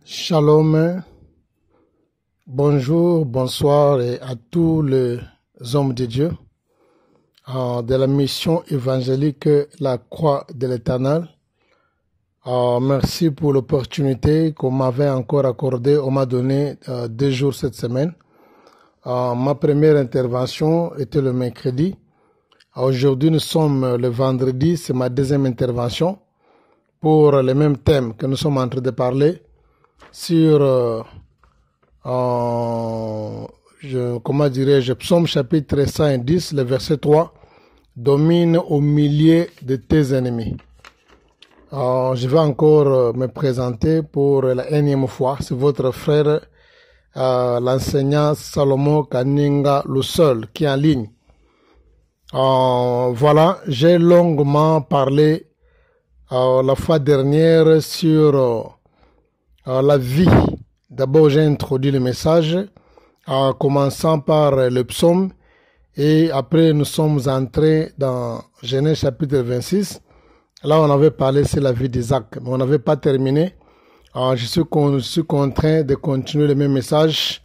Shalom, bonjour, bonsoir et à tous les hommes de Dieu de la mission évangélique La Croix de l'Éternel. Merci pour l'opportunité qu'on m'avait encore accordée. On m'a donné 2 jours cette semaine. Ma première intervention était le mercredi. Aujourd'hui, nous sommes le vendredi. C'est ma deuxième intervention pour le même thème que nous sommes en train de parler sur, comment dirais-je, Psaume chapitre 110, le verset 3, domine au milieu de tes ennemis. Je vais encore me présenter pour la énième fois. C'est votre frère, l'enseignant Salomon Kaninga, le seul qui est en ligne. Voilà, j'ai longuement parlé la fois dernière sur la vie. D'abord, j'ai introduit le message en commençant par le psaume et après nous sommes entrés dans Genèse chapitre 26. Là, on avait parlé sur la vie d'Isaac, mais on n'avait pas terminé. Je suis contraint de continuer le même message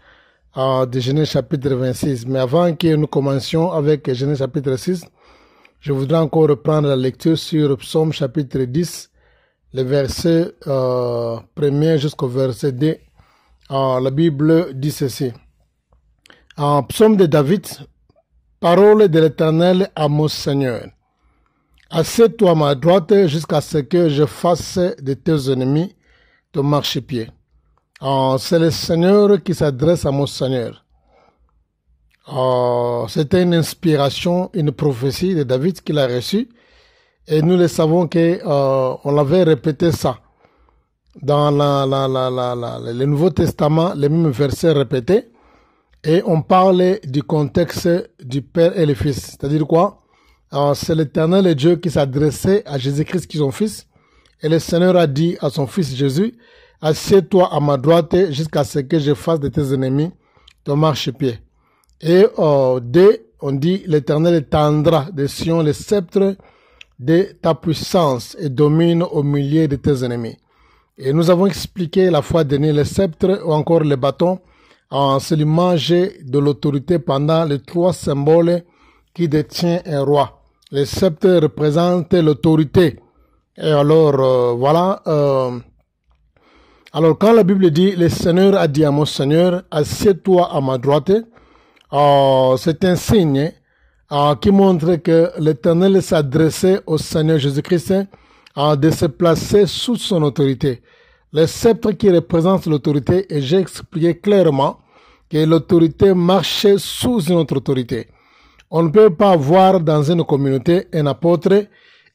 de Genèse chapitre 26. Mais avant que nous commencions avec Genèse chapitre 6, je voudrais encore reprendre la lecture sur Psaume chapitre 10, le verset 1er jusqu'au verset 2. La Bible dit ceci. Psaume de David, parole de l'Éternel à mon Seigneur. Assieds-toi à ma droite jusqu'à ce que je fasse de tes ennemis ton marchepied. C'est le Seigneur qui s'adresse à mon Seigneur. C'était une inspiration, une prophétie de David qu'il a reçue. Et nous le savons que on avait répété ça dans le Nouveau Testament, les mêmes versets répétés. Et on parlait du contexte du Père et le Fils. C'est-à-dire quoi? C'est l'Éternel Dieu qui s'adressait à Jésus-Christ qui est son Fils. Et le Seigneur a dit à son Fils Jésus, assieds-toi à ma droite jusqu'à ce que je fasse de tes ennemis ton marchepied. Et on dit, l'Éternel tendra de Sion le sceptre de ta puissance et domine au milieu de tes ennemis. Et nous avons expliqué la fois dernière le sceptre ou encore le bâton, c'est l'image de l'autorité pendant les 3 symboles qui détient un roi. Le sceptre représente l'autorité. Et alors, voilà. Alors, quand la Bible dit, le Seigneur a dit à mon Seigneur, assieds-toi à ma droite, c'est un signe qui montre que l'Éternel s'adressait au Seigneur Jésus-Christ de se placer sous son autorité. Le sceptre qui représente l'autorité, et j'ai expliqué clairement que l'autorité marchait sous une autre autorité. On ne peut pas avoir dans une communauté un apôtre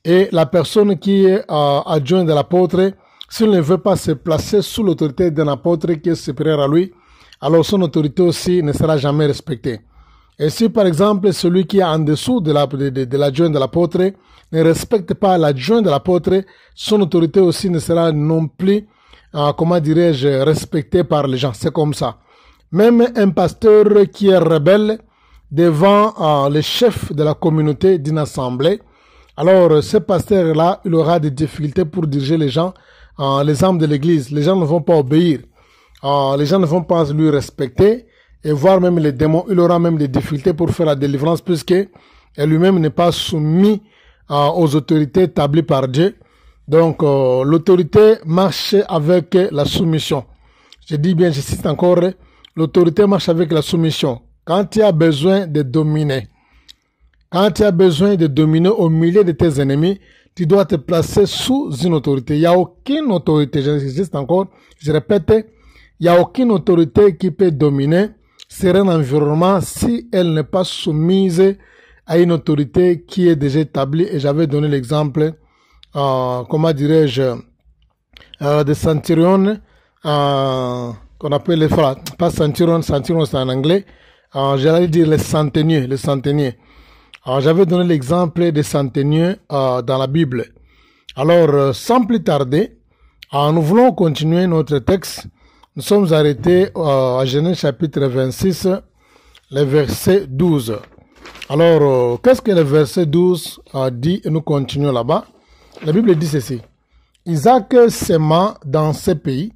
et la personne qui est adjointe de l'apôtre, s'il ne veut pas se placer sous l'autorité d'un apôtre qui est supérieur à lui, alors son autorité aussi ne sera jamais respectée. Et si par exemple celui qui est en dessous de l'adjoint de l'apôtre ne respecte pas l'adjoint de l'apôtre, son autorité aussi ne sera non plus, comment dirais-je, respectée par les gens. C'est comme ça. Même un pasteur qui est rebelle devant le chef de la communauté d'une assemblée, alors ce pasteur-là, il aura des difficultés pour diriger les gens, les âmes de l'église. Les gens ne vont pas obéir. Les gens ne vont pas lui respecter. Et voir même les démons, il aura même des difficultés pour faire la délivrance puisque lui-même n'est pas soumis aux autorités établies par Dieu. Donc, l'autorité marche avec la soumission. Je dis bien, j'insiste encore, l'autorité marche avec la soumission. Quand tu as besoin de dominer, au milieu de tes ennemis, tu dois te placer sous une autorité. Il n'y a aucune autorité, j'insiste encore, je répète, il n'y a aucune autorité qui peut dominer sur un environnement si elle n'est pas soumise à une autorité qui est déjà établie. Et j'avais donné l'exemple, comment dirais-je, de centurion, qu'on appelle les frères, pas centurion c'est en anglais, j'allais dire les centeniers. J'avais donné l'exemple des centeniers dans la Bible. Alors, sans plus tarder, nous voulons continuer notre texte. Nous sommes arrêtés à Genèse chapitre 26, le verset 12. Alors, qu'est-ce que le verset 12 dit? Et nous continuons là-bas. La Bible dit ceci. Isaac sema dans ce pays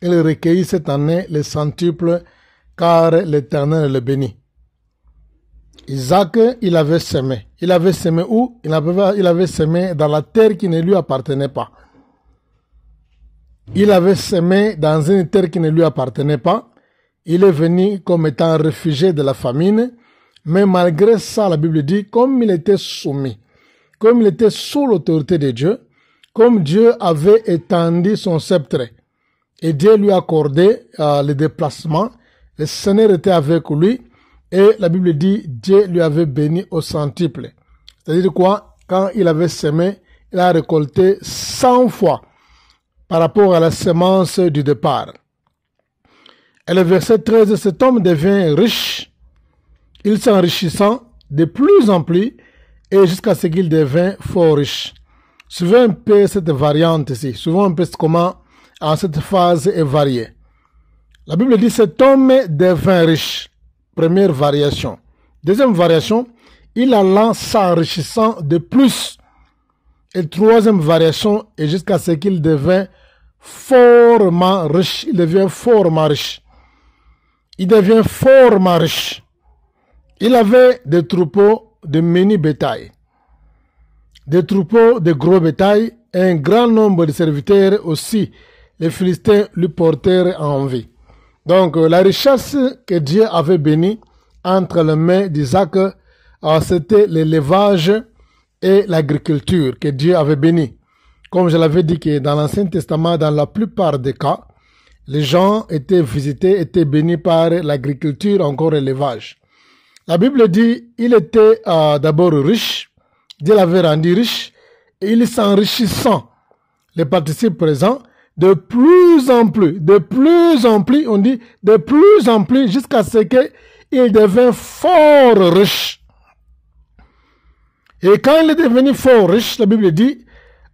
il recueillit cette année le centuple, car l'Éternel le bénit. Isaac, il avait semé. Il avait semé où? Il avait semé dans la terre qui ne lui appartenait pas. Il avait semé dans une terre qui ne lui appartenait pas. Il est venu comme étant réfugié de la famine. Mais malgré ça, la Bible dit, comme il était soumis, comme il était sous l'autorité de Dieu, comme Dieu avait étendu son sceptre, et Dieu lui accordait le déplacement, le Seigneur était avec lui, et la Bible dit, Dieu lui avait béni au centuple. C'est-à-dire quoi? Quand il avait semé, il a récolté 100 fois par rapport à la semence du départ. Et le verset 13, cet homme devient riche, il s'enrichissant de plus en plus, et jusqu'à ce qu'il devint fort riche. Suivez un peu cette variante ici, suivons un peu comment cette phase est variée. La Bible dit, cet homme devint riche. Première variation. Deuxième variation, il alla s'enrichissant de plus. Et troisième variation, et jusqu'à ce qu'il devint fortement riche. Il devient fortement riche. Il devient fortement riche. Il avait des troupeaux de mini bétail, des troupeaux de gros bétail, et un grand nombre de serviteurs aussi. Les Philistins lui portèrent envie. Donc, la richesse que Dieu avait bénie entre les mains d'Isaac, c'était l'élevage et l'agriculture que Dieu avait béni. Comme je l'avais dit que dans l'Ancien Testament, dans la plupart des cas, les gens étaient visités, étaient bénis par l'agriculture, encore l'élevage. La Bible dit, il était d'abord riche, Dieu l'avait rendu riche, et il s'enrichissant. Les participes présents, de plus en plus, on dit de plus en plus, jusqu'à ce qu'il devint fort riche. Et quand il est devenu fort riche, la Bible dit,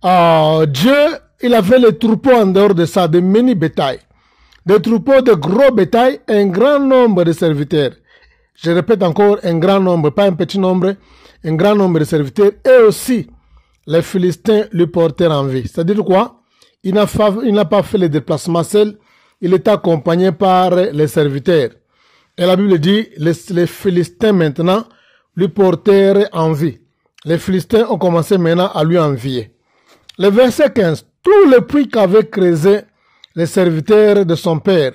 Dieu, il avait les troupeaux en dehors de ça, de mini bétail, des troupeaux de gros bétail, un grand nombre de serviteurs. Je répète encore, un grand nombre, pas un petit nombre, un grand nombre de serviteurs, et aussi les Philistins lui portèrent envie. C'est-à-dire quoi? Il n'a pas fait le déplacement seul, il est accompagné par les serviteurs. Et la Bible dit, les Philistins maintenant lui portèrent envie. Les Philistins ont commencé maintenant à lui envier. Le verset 15, tout le puits qu'avaient creusé les serviteurs de son père,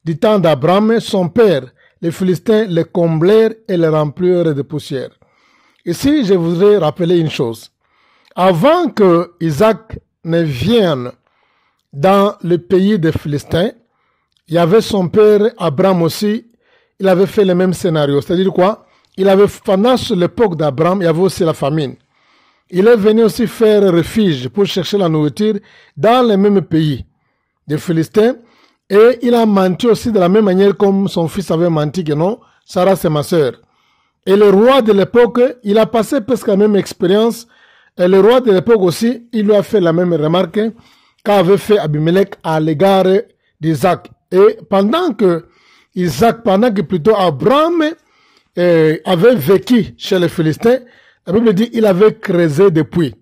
du temps d'Abraham, son père, les Philistins les comblèrent et les remplirent de poussière. Ici, je voudrais rappeler une chose. Avant que Isaac ne vienne dans le pays des Philistins, il y avait son père Abraham aussi, il avait fait le même scénario. C'est-à-dire quoi? Il avait, pendant l'époque d'Abraham, il y avait aussi la famine. Il est venu aussi faire refuge pour chercher la nourriture dans le même pays des Philistins. Et il a menti aussi de la même manière comme son fils avait menti que non, Sarah c'est ma sœur. Et le roi de l'époque, il a passé presque la même expérience. Et le roi de l'époque aussi, il lui a fait la même remarque qu'avait fait Abimelech à l'égard d'Isaac. Et pendant que plutôt Abraham avait vécu chez les Philistins, la Bible dit qu'il avait creusé des puits.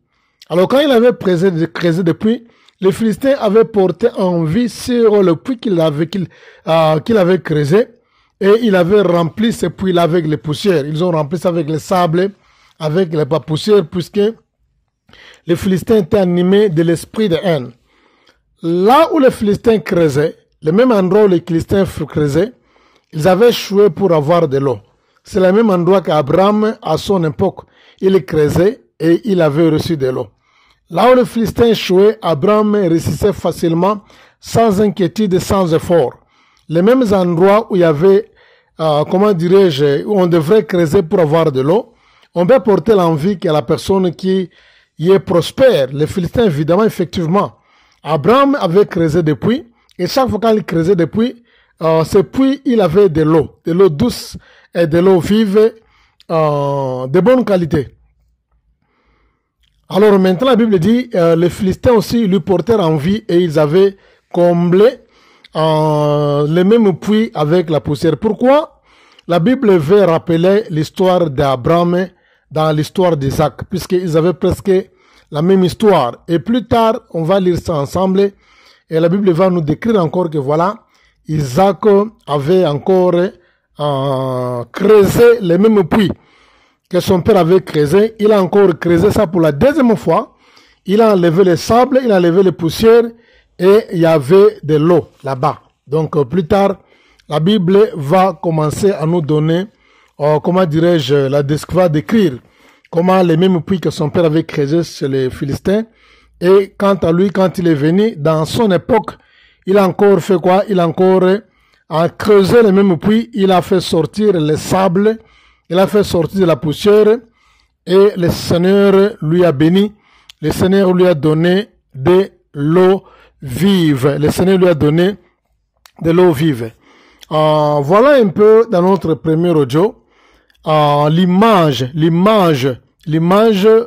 Alors quand il avait creusé des puits, les Philistins avaient porté envie sur le puits qu'il avait creusé, et il avait rempli ces puits-là avec les poussières. Ils ont rempli ça avec les sables, avec les poussières, puisque les Philistins étaient animés de l'esprit de haine. Là où les Philistins creusaient, le même endroit où les Philistins creusaient, ils avaient échoué pour avoir de l'eau. C'est le même endroit qu'Abraham, à son époque, il creusait et il avait reçu de l'eau. Là où les Philistins échouaient, Abraham réussissait facilement, sans inquiétude, sans effort. Les mêmes endroits où il y avait, où on devrait creuser pour avoir de l'eau, on peut porter l'envie qu'à la personne qui y est prospère. Les Philistins, évidemment, effectivement. Abraham avait creusé des puits, et chaque fois qu'il creusait des puits, ces puits, il avait de l'eau douce et de l'eau vive, de bonne qualité. Alors maintenant, la Bible dit, les Philistins aussi lui portèrent envie et ils avaient comblé les mêmes puits avec la poussière. Pourquoi? La Bible veut rappeler l'histoire d'Abraham dans l'histoire d'Isaac, puisqu'ils avaient presque la même histoire. Et plus tard, on va lire ça ensemble. Et la Bible va nous décrire encore que voilà, Isaac avait encore creusé les mêmes puits que son père avait creusé. Il a encore creusé ça pour la deuxième fois. Il a enlevé les sables, il a enlevé les poussières et il y avait de l'eau là-bas. Donc plus tard, la Bible va commencer à nous donner, comment dirais-je, va décrire comment les mêmes puits que son père avait creusés chez les Philistins. Et quant à lui, quand il est venu, dans son époque, il a encore fait quoi? Il a encore creusé les mêmes puits, il a fait sortir les sables, il a fait sortir de la poussière et le Seigneur lui a béni. Le Seigneur lui a donné de l'eau vive. Le Seigneur lui a donné de l'eau vive. Voilà un peu dans notre premier audio l'image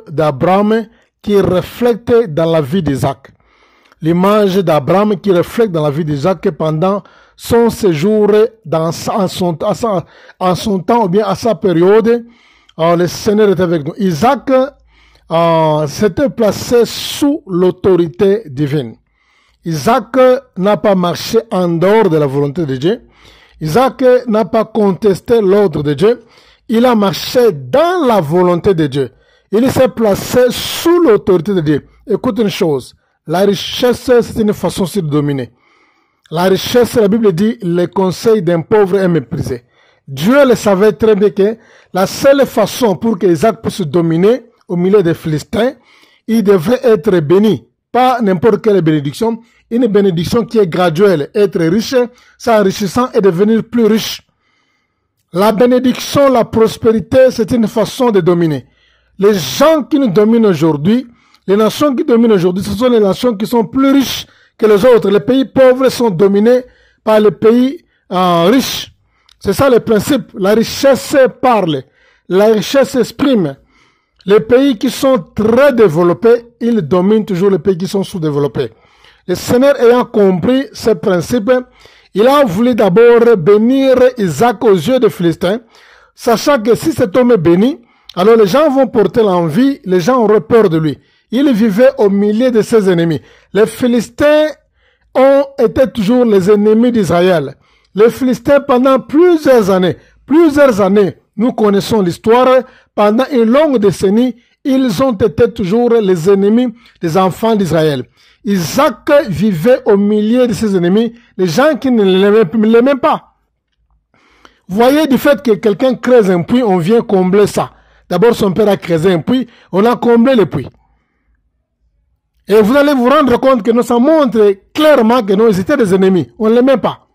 d'Abraham qui reflète dans la vie d'Isaac. L'image d'Abraham qui reflète dans la vie d'Isaac pendant son séjour en son temps ou bien à sa période. Le Seigneur était avec nous. Isaac s'était placé sous l'autorité divine. Isaac n'a pas marché en dehors de la volonté de Dieu. Isaac n'a pas contesté l'ordre de Dieu. Il a marché dans la volonté de Dieu. Il s'est placé sous l'autorité de Dieu. Écoute une chose. La richesse, c'est une façon de dominer. La richesse, la Bible dit, le conseil d'un pauvre est méprisé. Dieu le savait très bien que la seule façon pour que Isaac puisse dominer au milieu des Philistins, il devrait être béni. Pas n'importe quelle bénédiction, une bénédiction qui est graduelle. Être riche, s'enrichissant et devenir plus riche. La bénédiction, la prospérité, c'est une façon de dominer. Les gens qui nous dominent aujourd'hui, les nations qui dominent aujourd'hui, ce sont les nations qui sont plus riches que les autres. Les pays pauvres sont dominés par les pays riches. C'est ça le principe. La richesse parle. La richesse exprime. Les pays qui sont très développés, ils dominent toujours les pays qui sont sous-développés. Le Seigneur ayant compris ce principe, il a voulu d'abord bénir Isaac aux yeux des Philistins, sachant que si cet homme est béni, alors les gens vont porter l'envie, les gens auront peur de lui. Il vivait au milieu de ses ennemis. Les Philistins ont été toujours les ennemis d'Israël. Les Philistins, pendant plusieurs années, nous connaissons l'histoire, pendant une longue décennie, ils ont été toujours les ennemis des enfants d'Israël. Isaac vivait au milieu de ses ennemis, les gens qui ne l'aimaient pas. Voyez du fait que quelqu'un creuse un puits, on vient combler ça. D'abord, son père a creusé un puits, on a comblé le puits. Et vous allez vous rendre compte que ça montre clairement que nous étions des ennemis. On ne l'aimait pas.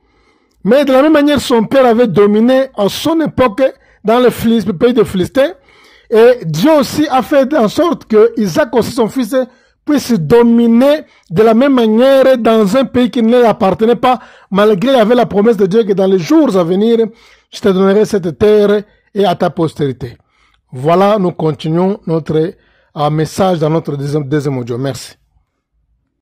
Mais de la même manière, son père avait dominé à son époque dans le pays de Philistins. Et Dieu aussi a fait en sorte que Isaac aussi, son fils, puisse dominer de la même manière dans un pays qui ne lui appartenait pas, malgré qu'il y avait la promesse de Dieu que dans les jours à venir, je te donnerai cette terre et à ta postérité. Voilà, nous continuons notre message dans notre deuxième audio. Merci.